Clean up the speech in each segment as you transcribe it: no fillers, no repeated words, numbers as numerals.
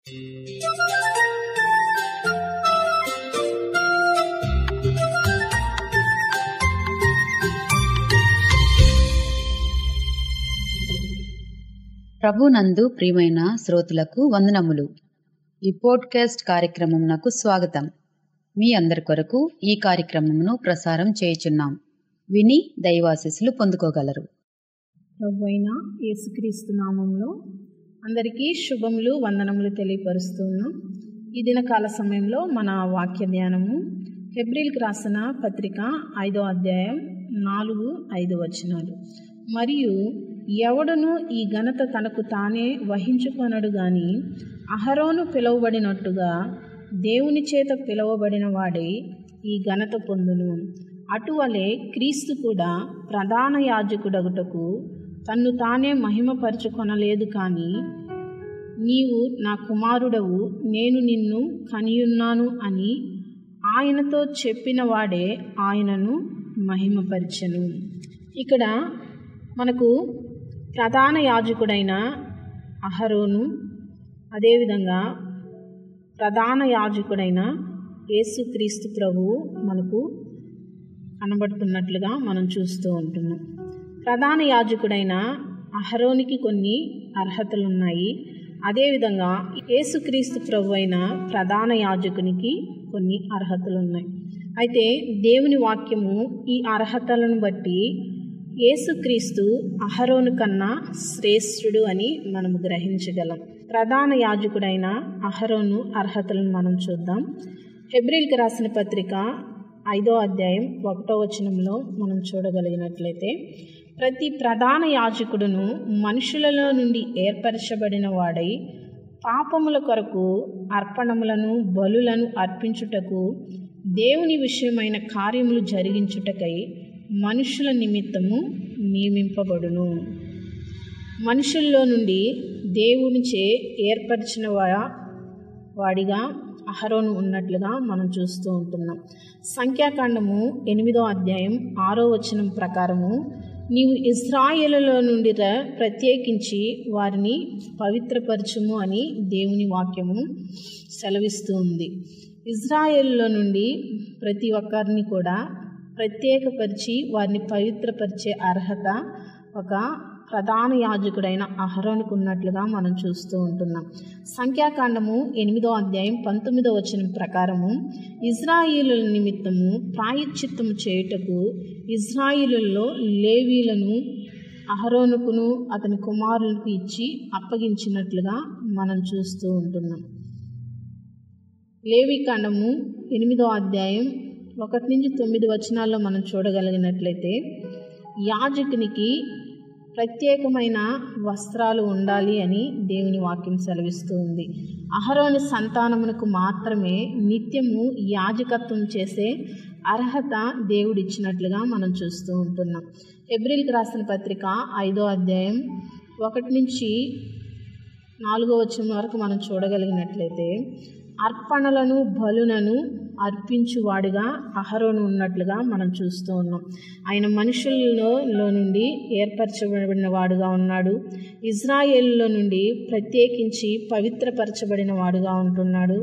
ప్రభునందు ప్రియమైన శ్రోతలకు వందనములు. ఈ పోడ్కాస్ట్ కార్యక్రమమునకు స్వాగతం. మీ అందరి కొరకు ఈ కార్యక్రమమును ప్రసారం చేయుచున్నాం. విని దైవాశీస్సులు పొందుకోగలరు. ప్రభువైన యేసుక్రీస్తు నామములో అందరికీ శుభములు, వందనములు తెలియపరుస్తున్నాం. ఈ దినకాల సమయంలో మన వాక్య ధ్యానము హెబ్రీలకు రాసిన పత్రిక 5వ అధ్యాయం 4-5 వచనాలు. మరియు ఎవడును ఈ ఘనత తనకు తానే వహించుకొనడు గాని అహరోను పిలువబడినట్టుగా దేవుని చేత పిలువబడిన వాడే ఈ ఘనత పొందును. అటువలే క్రీస్తు కూడా ప్రధాన యాజకుడగుటకు తన్ను తానే మహిమపరచుకొనలేదు. కానీ నీవు నా కుమారుడవు, నేను నిన్ను కనియున్నాను అని ఆయనతో చెప్పిన వాడే ఆయనను మహిమపరచెను. ఇక్కడ మనకు ప్రధాన యాజకుడైన అహరోను, అదేవిధంగా ప్రధాన యాజకుడైన యేసుక్రీస్తు ప్రభువు మనకు కనబడుతున్నట్లుగా మనం చూస్తూ ఉంటున్నాం. ప్రధాన యాజకుడైన అహరోనికి కొన్ని అర్హతలు ఉన్నాయి. అదేవిధంగా యేసుక్రీస్తు ప్రభు అయిన ప్రధాన యాజకునికి కొన్ని అర్హతలు ఉన్నాయి. అయితే దేవుని వాక్యము ఈ అర్హతలను బట్టి యేసుక్రీస్తు అహరోను కన్నా శ్రేష్ఠుడు అని మనము గ్రహించగలం. ప్రధాన యాజకుడైన అహరోను అర్హతలను మనం చూద్దాం. హెబ్రీలకు రాసిన పత్రిక 5వ అధ్యాయం 1వ వచనంలో మనం చూడగలిగినట్లయితే, ప్రతి ప్రధాన యాజకుడును మనుషులలో నుండి ఏర్పరచబడిన వాడై పాపముల కొరకు అర్పణములను బలులను అర్పించుటకు దేవుని విషయమైన కార్యములు జరిగించుటకై మనుషుల నిమిత్తము నియమింపబడును. మనుషుల్లో నుండి దేవునిచే ఏర్పరిచిన వాడిగా అహరోను ఉన్నట్లుగా మనం చూస్తూ ఉంటున్నాం. సంఖ్యాకాండము 8వ అధ్యాయం 6వ వచనం ప్రకారము, నీవు ఇశ్రాయేలులో నుండి ప్రత్యేకించి వారిని పవిత్రపరచుము అని దేవుని వాక్యము సెలవిస్తూ ఉంది. ఇశ్రాయేలులో నుండి ప్రతి ఒక్కరిని కూడా ప్రత్యేకపరిచి వారిని పవిత్రపరిచే అర్హత ఒక ప్రధాన యాజకుడైన అహరోనుకు ఉన్నట్లుగా మనం చూస్తూ ఉంటున్నాం. సంఖ్యాకాండము 8వ అధ్యాయం 19వ వచనం ప్రకారము, ఇశ్రాయేలుల నిమిత్తము ప్రాయశ్చిత్తము చేయుటకు ఇశ్రాయేలులో లేవీలను అహరోనుకును అతని కుమారులకు ఇచ్చి అప్పగించినట్లుగా మనం చూస్తూ ఉంటున్నాం. లేవీకాండము 8వ అధ్యాయం 1-9 వచనాల్లో మనం చూడగలిగినట్లయితే, యాజకునికి ప్రత్యేకమైన వస్త్రాలు ఉండాలి అని దేవుని వాక్యం సెలవిస్తూ ఉంది. అహరోను సంతానమునకు మాత్రమే నిత్యము యాజకత్వం చేసే అర్హత దేవుడిచ్చినట్లుగా మనం చూస్తూ ఉంటున్నాం. హెబ్రీలకు రాసిన పత్రిక 5వ అధ్యాయం 1-4వ వచనం వరకు మనం చూడగలిగినట్లయితే, అర్పణలను బలులను అర్పించువాడిగా అహరోను ఉన్నట్లుగా మనం చూస్తూ ఉన్నాం. ఆయన మనుషులలో నుండి ఏర్పరచబడిన వాడుగా ఉన్నాడు. ఇశ్రాయేలులో నుండి ప్రత్యేకించి పవిత్రపరచబడిన వాడుగా ఉంటున్నాడు.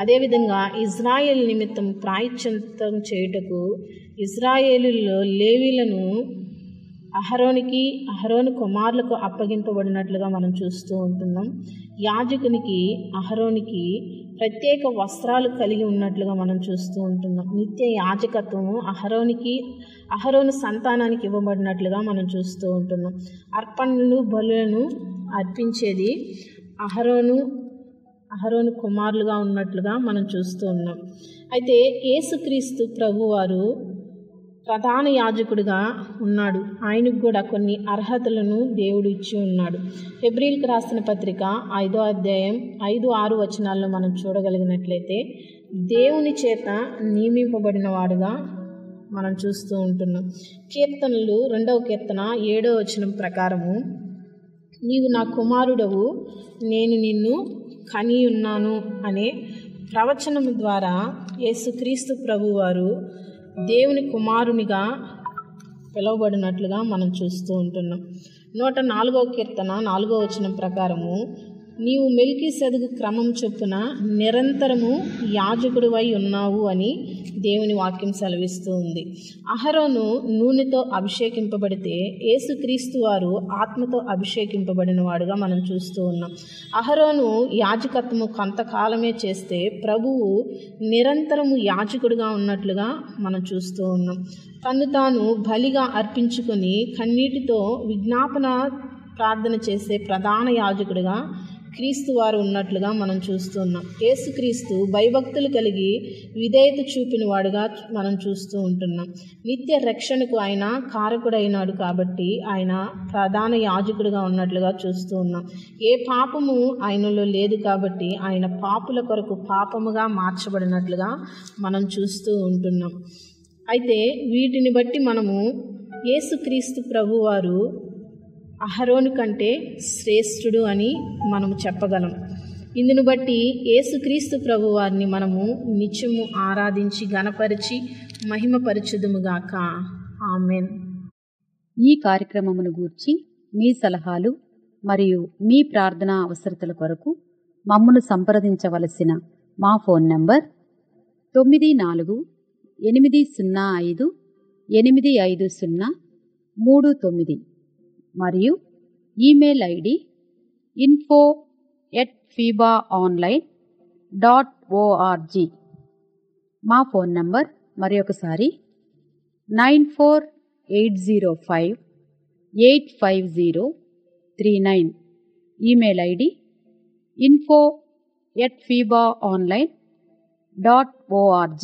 అదేవిధంగా ఇశ్రాయేలు నిమిత్తం ప్రాయశ్చిత్తం చేయుటకు ఇశ్రాయేలులో లేవీలను అహరోను కుమారులకు అప్పగింపబడినట్లుగా మనం చూస్తూ ఉంటున్నాం. యాజకునికి అహరోనికి ప్రత్యేక వస్త్రాలు కలిగి ఉన్నట్లుగా మనం చూస్తూ ఉంటున్నాం. నిత్య యాజకత్వము అహరోను సంతానానికి ఇవ్వబడినట్లుగా మనం చూస్తూ ఉంటున్నాం. అర్పణలు బలులను అర్పించేది అహరోను కుమారులుగా ఉన్నట్లుగా మనం చూస్తూ ఉన్నాం. అయితే యేసుక్రీస్తు ప్రభువారు ప్రధాన యాజకుడిగా ఉన్నాడు. ఆయనకు కూడా కొన్ని అర్హతలను దేవుడు ఇచ్చి ఉన్నాడు. హెబ్రీలకు రాసిన పత్రిక 5వ అధ్యాయం 5-6 వచనాల్లో మనం చూడగలిగినట్లయితే, దేవుని చేత నియమింపబడిన వాడుగా మనం చూస్తూ ఉంటున్నాం. కీర్తనలు 2వ కీర్తన 7వ వచనం ప్రకారము, నీవు నా కుమారుడవు, నేను నిన్ను కనియున్నాను అనే ప్రవచనము ద్వారా యేసుక్రీస్తు ప్రభువారు దేవుని కుమారునిగా పిలువబడినట్లుగా మనం చూస్తూ ఉంటున్నాం. 104వ కీర్తన 4వ వచనం ప్రకారము, నీవు మెల్కీసెదెకు క్రమం చొప్పున నిరంతరము యాజకుడివై ఉన్నావు అని దేవుని వాక్యం సెలవిస్తూ ఉంది. అహరోను నూనెతో అభిషేకింపబడితే యేసుక్రీస్తు వారు ఆత్మతో అభిషేకింపబడిన వాడుగా మనం చూస్తూ ఉన్నాం. అహరోను యాజకత్వము కొంతకాలమే చేస్తే ప్రభువు నిరంతరము యాజకుడిగా ఉన్నట్లుగా మనం చూస్తూ ఉన్నాం. తను తాను బలిగా అర్పించుకొని కన్నీటితో విజ్ఞాపన ప్రార్థన చేసే ప్రధాన యాజకుడిగా క్రీస్తు వారు ఉన్నట్లుగా మనం చూస్తున్నాం. యేసుక్రీస్తు భయభక్తులు కలిగి విధేయత చూపిన వాడుగా మనం చూస్తూ ఉంటున్నాం. నిత్య రక్షణకు ఆయన కారకుడైనాడు కాబట్టి ఆయన ప్రధాన యాజకుడిగా ఉన్నట్లుగా చూస్తూ ఉన్నాం. ఏ పాపము ఆయనలో లేదు కాబట్టి ఆయన పాపుల కొరకు పాపముగా మార్చబడినట్లుగా మనం చూస్తూ ఉంటున్నాం. అయితే వీటిని బట్టి మనము యేసుక్రీస్తు ప్రభువారు అహరోను కంటే శ్రేష్ఠుడు అని మనము చెప్పగలం. ఇందును బట్టి యేసుక్రీస్తు ప్రభువారిని మనము నిత్యము ఆరాధించి గణపరిచి మహిమపరచుదుముగాక. ఆమేన్. ఈ కార్యక్రమమును గూర్చి మీ సలహాలు మరియు మీ ప్రార్థనా అవసరతల కొరకు మమ్మను సంప్రదించవలసిన మా ఫోన్ నంబర్ 9485585039 మరియు ఈమెయిల్ ఐడి info@fibaonline.org. మా ఫోన్ నంబర్ మరొకసారి 9480585039. Email ID info@fibaonline.org.